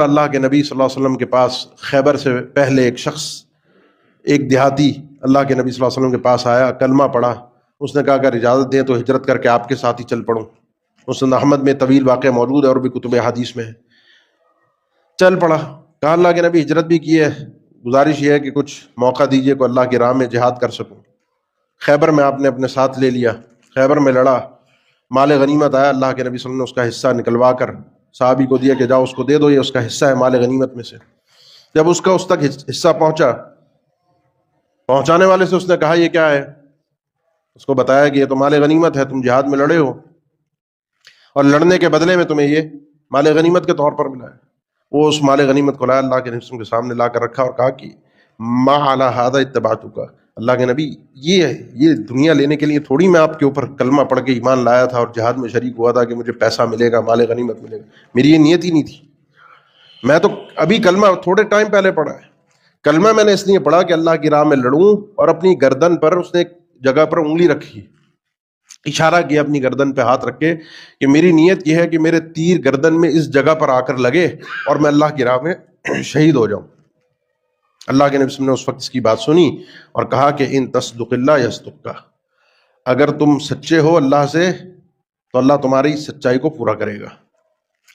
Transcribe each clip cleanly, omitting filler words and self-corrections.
اللہ کے نبی صلی اللہ علیہ وسلم کے پاس خیبر سے پہلے ایک شخص، ایک دیہاتی اللہ کے نبی صلی اللہ علیہ وسلم کے پاس آیا، کلمہ پڑھا. اس نے کہا اگر اجازت دیں تو ہجرت کر کے آپ کے ساتھ ہی چل پڑوں. مسند احمد میں طویل واقعہ موجود ہے اور بھی کتب حدیث میں ہے. چل پڑا. کہا اللہ کے نبی ہجرت بھی کی ہے، گزارش یہ ہے کہ کچھ موقع دیجئے کو اللہ کی راہ میں جہاد کر سکوں. خیبر میں آپ نے اپنے ساتھ لے لیا، خیبر میں لڑا، مال غنیمت آیا. اللہ کے نبی صلی اللہ علیہ وسلم نے اس کا حصہ نکلوا کر صحابی کو دیا کہ جاؤ اس کو دے دو، یہ اس کا حصہ ہے مال غنیمت میں سے. جب اس تک حصہ پہنچا، پہنچانے والے سے اس نے کہا یہ کیا ہے؟ اس کو بتایا کہ یہ تو مال غنیمت ہے، تم جہاد میں لڑے ہو اور لڑنے کے بدلے میں تمہیں یہ مال غنیمت کے طور پر ملا ہے. وہ اس مال غنیمت کو لایا، اللہ کے نبی صلی اللہ علیہ وسلم کے سامنے لا کر رکھا اور کہا کہ ما علی ھذا اتبعتک. اللہ کے نبی یہ دنیا لینے کے لیے تھوڑی میں آپ کے اوپر کلمہ پڑھ کے ایمان لایا تھا اور جہاد میں شریک ہوا تھا کہ مجھے پیسہ ملے گا، مال غنیمت ملے گا. میری یہ نیت ہی نہیں تھی. میں تو ابھی کلمہ تھوڑے ٹائم پہلے پڑھا ہے. کلمہ میں نے اس لیے پڑھا کہ اللہ کی راہ میں لڑوں، اور اپنی گردن پر اس نے ایک جگہ پر انگلی رکھی، اشارہ کیا اپنی گردن پہ ہاتھ رکھ کے کہ میری نیت یہ ہے کہ میرے تیر گردن میں اس جگہ پر آ کر لگے اور میں اللہ کی راہ میں شہید ہو جاؤں. اللہ کے نبی صلی اللہ علیہ وسلم نے اس وقت اس کی بات سنی اور کہا کہ ان تصدق اللہ یصدقک، اگر تم سچے ہو اللہ سے تو اللہ تمہاری سچائی کو پورا کرے گا.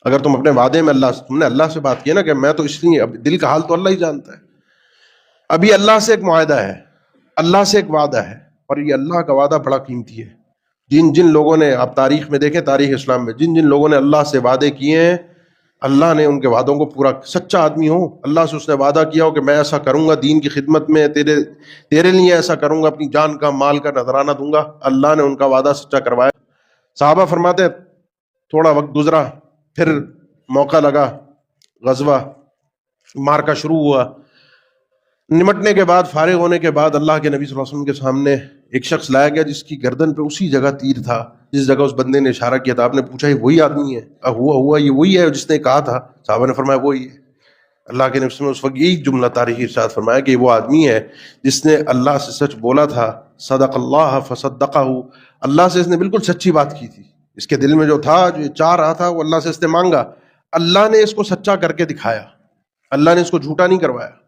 اگر تم اپنے وعدے میں تم نے اللہ سے بات کی نا کہ میں تو اس لیے، اب دل کا حال تو اللہ ہی جانتا ہے. ابھی اللہ سے ایک معاہدہ ہے، اللہ سے ایک وعدہ ہے، اور یہ اللہ کا وعدہ بڑا قیمتی ہے. جن لوگوں نے، آپ تاریخ میں دیکھیں، تاریخ اسلام میں جن لوگوں نے اللہ سے وعدے کیے ہیں، اللہ نے ان کے وعدوں کو پورا. سچا آدمی ہو، اللہ سے اس نے وعدہ کیا ہو کہ میں ایسا کروں گا دین کی خدمت میں، تیرے لیے ایسا کروں گا، اپنی جان کا مال کا نذرانہ دوں گا، اللہ نے ان کا وعدہ سچا کروایا. صحابہ فرماتے تھوڑا وقت گزرا، پھر موقع لگا، غزوہ مارکا شروع ہوا. نمٹنے کے بعد، فارغ ہونے کے بعد، اللہ کے نبی صلی اللہ علیہ وسلم کے سامنے ایک شخص لایا گیا جس کی گردن پہ اسی جگہ تیر تھا جس جگہ اس بندے نے اشارہ کیا تھا. آپ نے پوچھا یہ وہی آدمی ہے؟ ہوا یہ وہی ہے جس نے کہا تھا. صحابہ نے فرمایا وہی ہے. اللہ کے نبی صلی اللہ علیہ وسلم نے اس وقت یہی جملہ تاریخی ارشاد فرمایا کہ وہ آدمی ہے جس نے اللہ سے سچ بولا تھا. صدق اللہ فصدقہ، اللہ سے اس نے بالکل سچی بات کی تھی. اس کے دل میں جو تھا، جو چاہ رہا تھا، وہ اللہ سے اس نے مانگا. اللہ نے اس کو سچا کر کے دکھایا، اللہ نے اس کو جھوٹا نہیں کروایا.